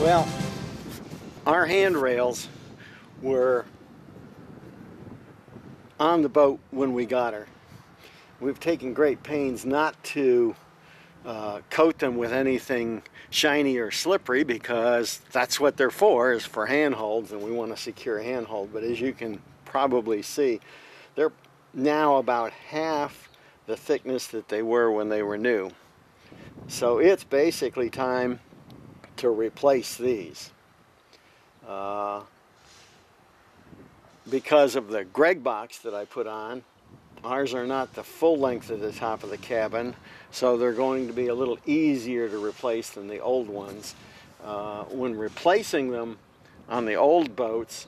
Well, our handrails were on the boat when we got her. We've taken great pains not to coat them with anything shiny or slippery, because that's what they're for, is for handholds, and we want a secure handhold. But as you can probably see, they're now about half the thickness that they were when they were new. So it's basically time to replace these. Because of the Greg box that I put on, ours are not the full length of the top of the cabin, so they're going to be a little easier to replace than the old ones. When replacing them on the old boats,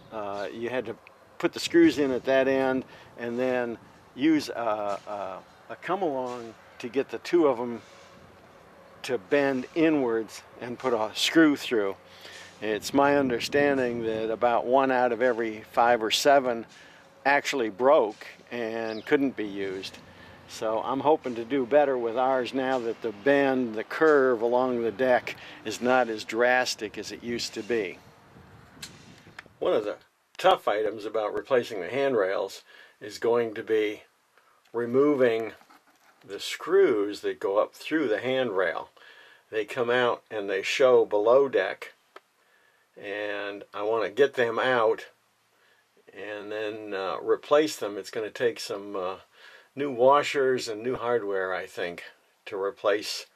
you had to put the screws in at that end and then use a come-along to get the two of them to bend inwards and put a screw through. It's my understanding that about 1 out of every 5 or 7 actually broke and couldn't be used. So I'm hoping to do better with ours now that the bend, the curve along the deck is not as drastic as it used to be. One of the tough items about replacing the handrails is going to be removing the screws that go up through the handrail. They come out and they show below deck, and I want to get them out and then replace them. It's going to take some new washers and new hardware, I think, to replace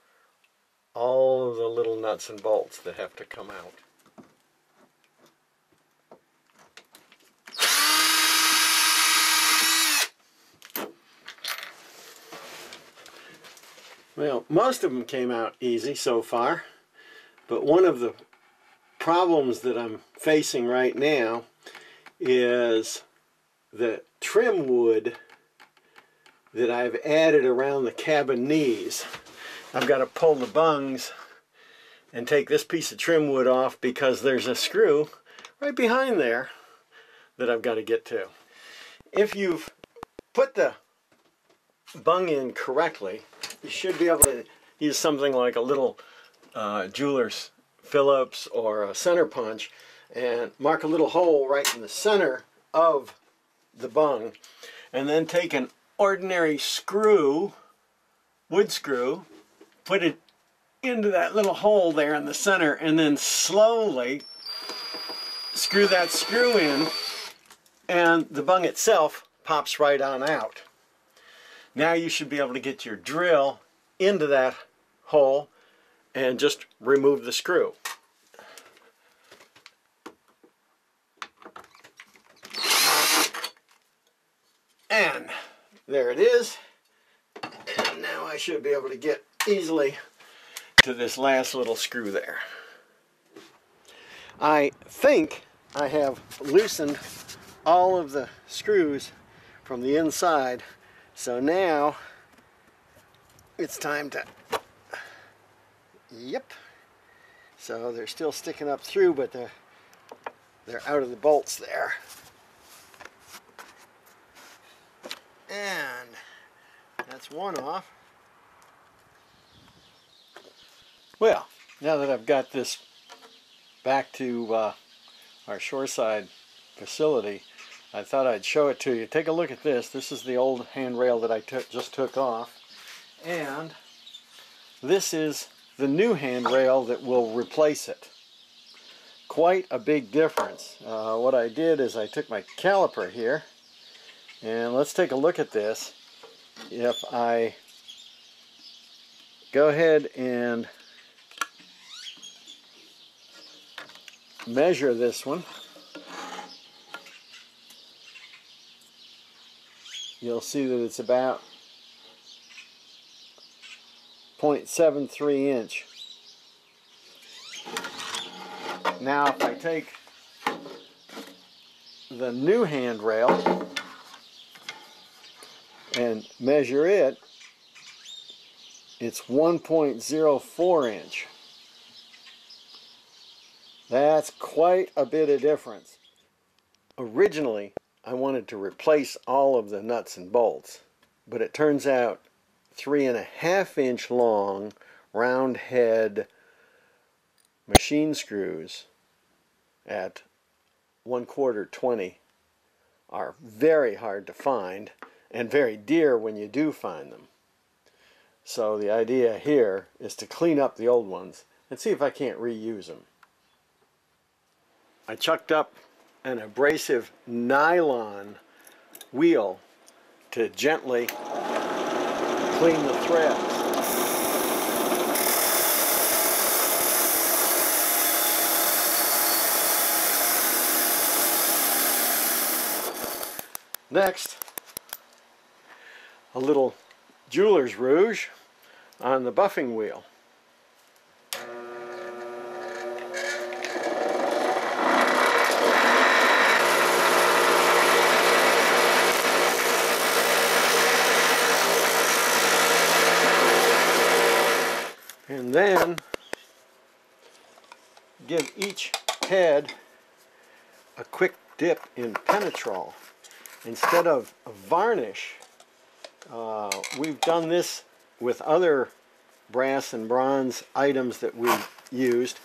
all of the little nuts and bolts that have to come out. Well, most of them came out easy so far, but one of the problems that I'm facing right now is the trim wood that I've added around the cabin knees. I've got to pull the bungs and take this piece of trim wood off because there's a screw right behind there that I've got to get to. If you've put the bung in correctly, you should be able to use something like a little jeweler's Phillips or a center punch and mark a little hole right in the center of the bung, and then take an ordinary screw, wood screw, put it into that little hole there in the center, and then slowly screw that screw in, and the bung itself pops right on out. Now you should be able to get your drill into that hole and just remove the screw. And there it is. And now I should be able to get easily to this last little screw there. I think I have loosened all of the screws from the inside. So now it's time to, yep. So they're still sticking up through, but they're out of the bolts there. And that's one off. Well, now that I've got this back to our shoreside facility, I thought I'd show it to you. Take a look at this. This is the old handrail that I just took off. And this is the new handrail that will replace it. Quite a big difference. What I did is I took my caliper here, and let's take a look at this. If I go ahead and measure this one, you'll see that it's about 0.73 inch. Now if I take the new handrail and measure it, it's 1.04 inch. That's quite a bit of difference. Originally, I wanted to replace all of the nuts and bolts, but it turns out 3.5 inch long round head machine screws at 1/4 20 are very hard to find and very dear when you do find them. So the idea here is to clean up the old ones and see if I can't reuse them. I chucked up an abrasive nylon wheel to gently clean the threads. Next, a little jeweler's rouge on the buffing wheel. And then give each head a quick dip in penetrol. Instead of varnish, we've done this with other brass and bronze items that we've used,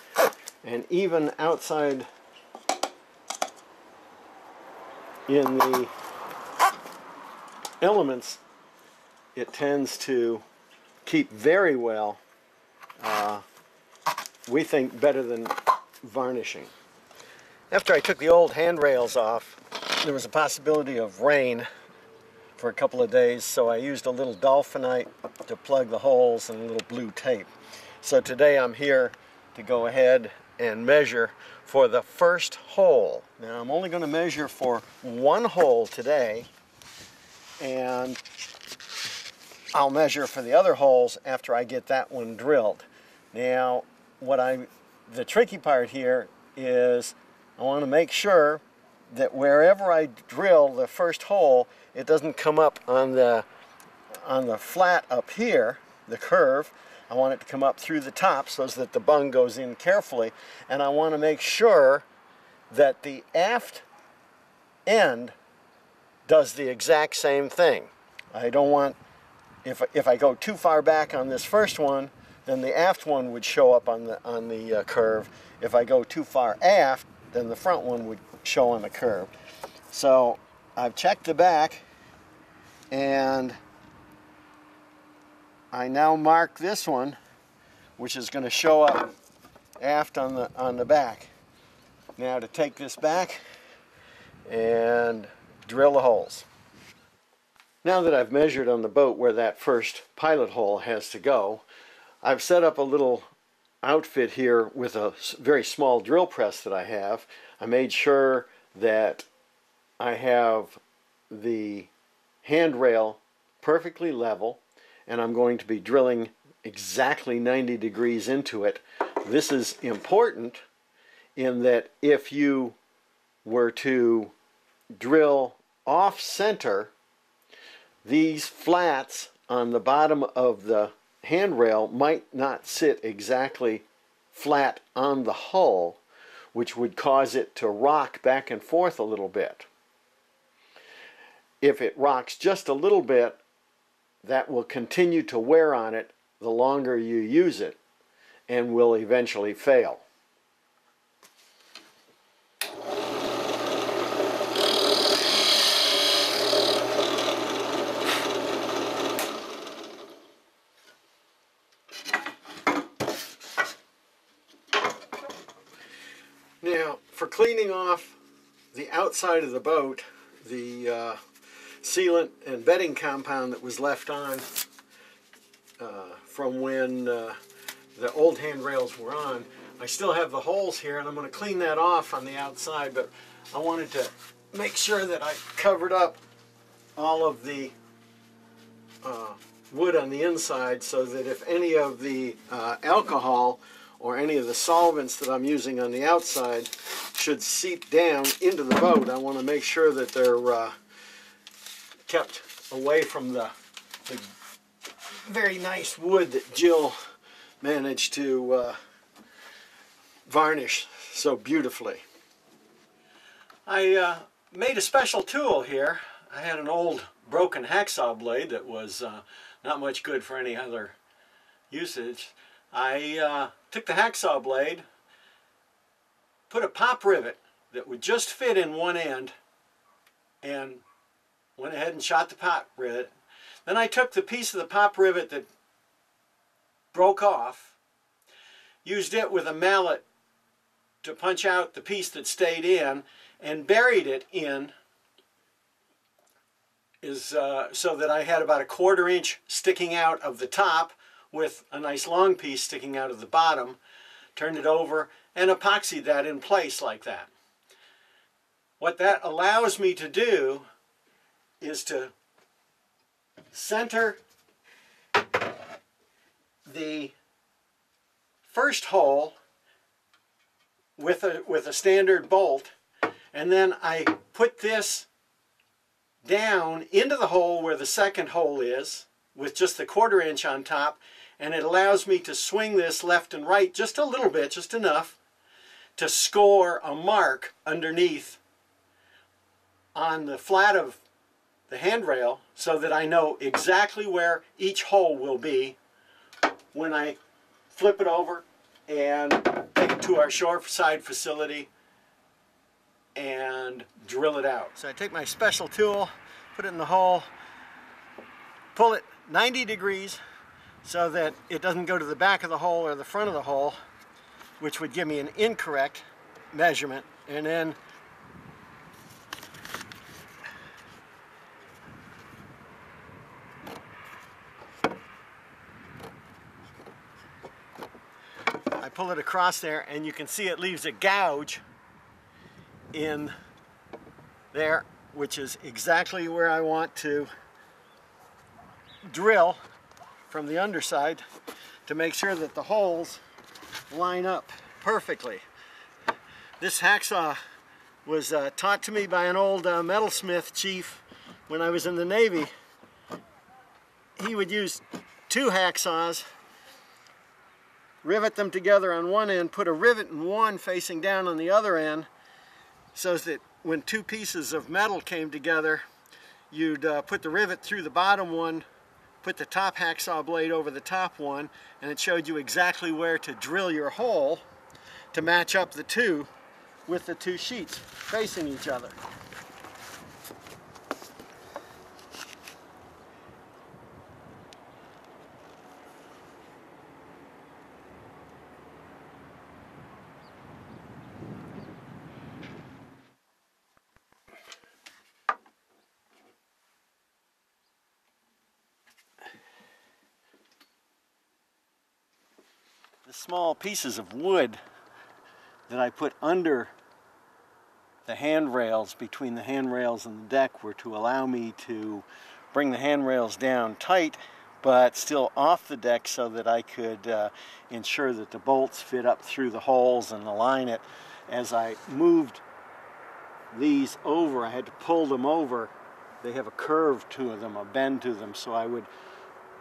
and even outside in the elements it tends to keep very well, we think better than varnishing. After I took the old handrails off, there was a possibility of rain for a couple of days, so I used a little dolphinite to plug the holes and a little blue tape. So today I'm here to go ahead and measure for the first hole. Now I'm only going to measure for one hole today, and I'll measure for the other holes after I get that one drilled. Now the tricky part here is I want to make sure that wherever I drill the first hole, it doesn't come up on the flat up here, the curve. I want it to come up through the top so that the bung goes in carefully, and I want to make sure that the aft end does the exact same thing. I don't want, if I go too far back on this first one, then the aft one would show up on the curve. If I go too far aft, then the front one would show on the curve. So I've checked the back, and I now mark this one, which is going to show up aft on the back. Now to take this back and drill the holes. Now that I've measured on the boat where that first pilot hole has to go, I've set up a little outfit here with a very small drill press that I have. I made sure that I have the handrail perfectly level, and I'm going to be drilling exactly 90 degrees into it. This is important in that if you were to drill off center, these flats on the bottom of the handrail might not sit exactly flat on the hull, which would cause it to rock back and forth a little bit. If it rocks just a little bit, that will continue to wear on it the longer you use it and will eventually fail. Now, for cleaning off the outside of the boat, the sealant and bedding compound that was left on from when the old handrails were on, I still have the holes here, and I'm going to clean that off on the outside, but I wanted to make sure that I covered up all of the wood on the inside so that if any of the alcohol or any of the solvents that I'm using on the outside should seep down into the boat, I want to make sure that they're kept away from the very nice wood that Jill managed to varnish so beautifully. I made a special tool here. I had an old broken hacksaw blade that was not much good for any other usage. I took the hacksaw blade, put a pop rivet that would just fit in one end and went ahead and shot the pop rivet. Then I took the piece of the pop rivet that broke off, used it with a mallet to punch out the piece that stayed in, and buried it in so that I had about a 1/4 inch sticking out of the top with a nice long piece sticking out of the bottom. Turned it over and epoxied that in place like that. What that allows me to do is to center the first hole with a standard bolt, and then I put this down into the hole where the second hole is with just the 1/4 inch on top, and it allows me to swing this left and right just a little bit, just enough to score a mark underneath on the flat of the handrail so that I know exactly where each hole will be when I flip it over and take it to our shoreside facility and drill it out. So I take my special tool, put it in the hole, pull it 90 degrees so that it doesn't go to the back of the hole or the front of the hole, which would give me an incorrect measurement, and then I pull it across there, and you can see it leaves a gouge in there, which is exactly where I want to drill from the underside to make sure that the holes line up perfectly. This hacksaw was taught to me by an old metalsmith chief when I was in the Navy. He would use 2 hacksaws, rivet them together on one end, put a rivet in one facing down on the other end, so that when 2 pieces of metal came together, you'd put the rivet through the bottom one, put the top hacksaw blade over the top one, and it showed you exactly where to drill your hole to match up the two with the 2 sheets facing each other. The small pieces of wood that I put under the handrails, between the handrails and the deck, were to allow me to bring the handrails down tight but still off the deck so that I could ensure that the bolts fit up through the holes and align it. As I moved these over, I had to pull them over. They have a curve to them, a bend to them, so I would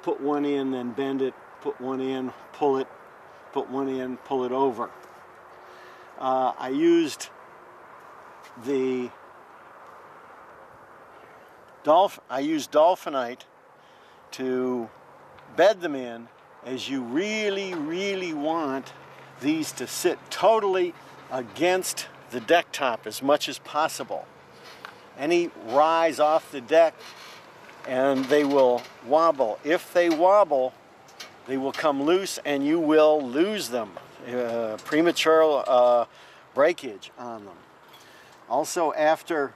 put one in, then bend it, put one in, pull it, put one in, pull it over. I used dolphinite to bed them in, as you really want these to sit totally against the deck top as much as possible. Any rise off the deck and they will wobble. If they wobble, they will come loose and you will lose them. Premature breakage on them. Also, after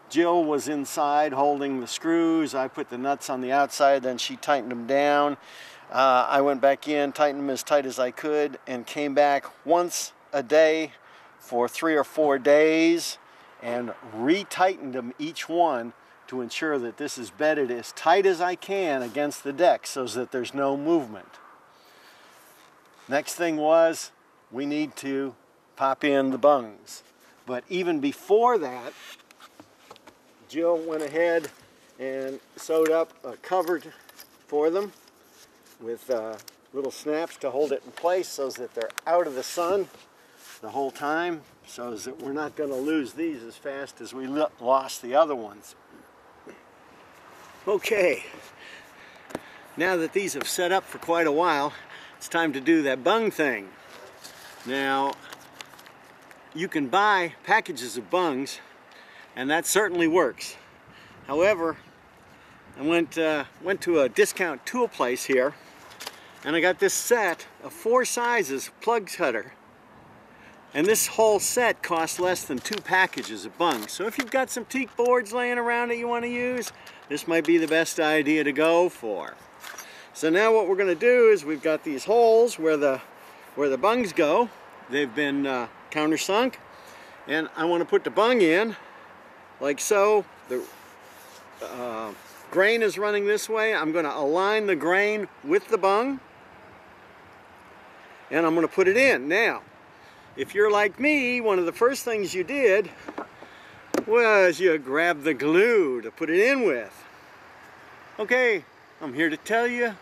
Jill was inside holding the screws, I put the nuts on the outside, then she tightened them down. I went back in, tightened them as tight as I could, and came back once a day for 3 or 4 days and re-tightened them each one to ensure that this is bedded as tight as I can against the deck so that there's no movement. Next thing was, we need to pop in the bungs. But even before that, Jill went ahead and sewed up a cover for them with little snaps to hold it in place so that they're out of the sun the whole time, so that we're not going to lose these as fast as we lost the other ones. Okay, now that these have set up for quite a while, it's time to do that bung thing. Now, you can buy packages of bungs, and that certainly works. However, I went to a discount tool place here, and I got this set of 4 sizes plug cutter. And this whole set costs less than 2 packages of bungs. So if you've got some teak boards laying around that you want to use, this might be the best idea to go for. So now what we're going to do is we've got these holes where the bungs go. They've been countersunk, and I want to put the bung in like so. The grain is running this way. I'm going to align the grain with the bung, and I'm going to put it in. Now, if you're like me, one of the first things you did was you grabbed the glue to put it in with. Okay, I'm here to tell you,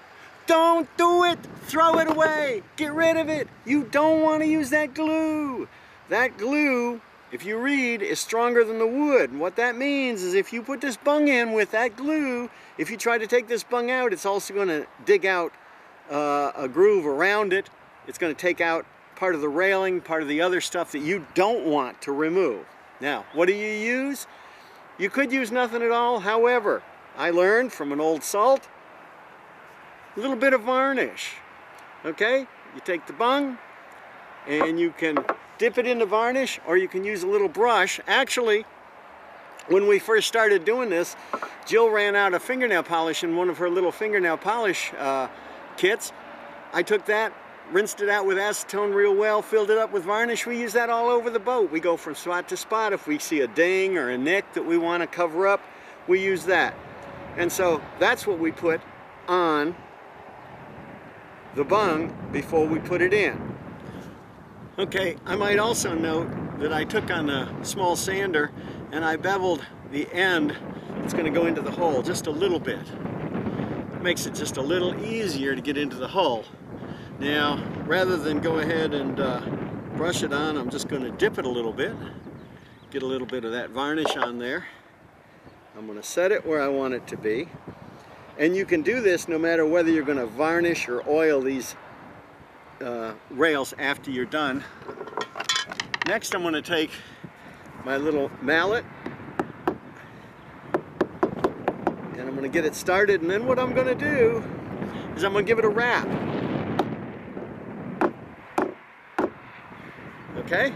don't do it! Throw it away! Get rid of it! You don't want to use that glue! That glue, if you read, is stronger than the wood. And what that means is if you put this bung in with that glue, if you try to take this bung out, it's also going to dig out a groove around it. It's going to take out part of the railing, part of the other stuff that you don't want to remove. Now, what do you use? You could use nothing at all. However, I learned from an old salt, a little bit of varnish. Okay? You take the bung and you can dip it into varnish, or you can use a little brush. Actually, when we first started doing this, Jill ran out of fingernail polish in one of her little fingernail polish kits. I took that, rinsed it out with acetone real well, filled it up with varnish. We use that all over the boat. We go from spot to spot. If we see a ding or a nick that we want to cover up, we use that. And so that's what we put on the bung before we put it in. Okay, I might also note that I took on a small sander and I beveled the end that's going to go into the hole just a little bit. It makes it just a little easier to get into the hull. Now, rather than go ahead and brush it on, I'm just going to dip it a little bit, get a little bit of that varnish on there. I'm going to set it where I want it to be. And you can do this no matter whether you're going to varnish or oil these rails after you're done. Next, I'm going to take my little mallet and I'm going to get it started, and then what I'm going to do is I'm going to give it a wrap. Okay?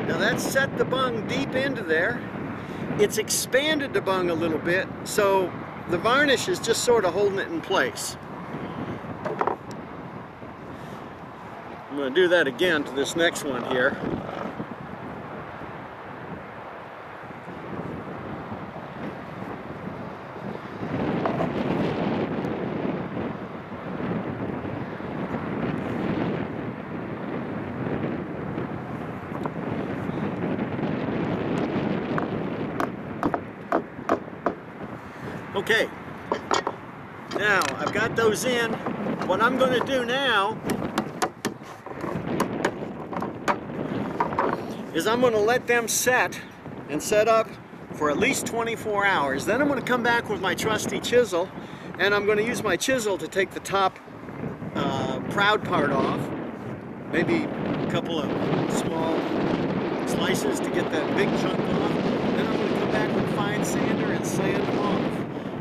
Now that's set the bung deep into there. It's expanded the bung a little bit, so the varnish is just sort of holding it in place. I'm going to do that again to this next one here. Okay, now I've got those in. What I'm going to do now is I'm going to let them set and set up for at least 24 hours. Then I'm going to come back with my trusty chisel, and I'm going to use my chisel to take the top proud part off, maybe a couple of small slices to get that big chunk off. Then I'm going to come back with fine sander and sand them off.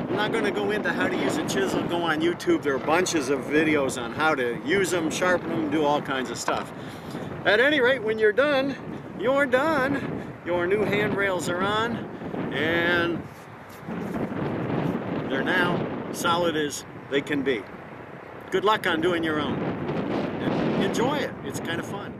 I'm not going to go into how to use a chisel. Go on YouTube. There are bunches of videos on how to use them, sharpen them, do all kinds of stuff. At any rate, when you're done, you're done. Your new handrails are on, and they're now solid as they can be. Good luck on doing your own. And enjoy it. It's kind of fun.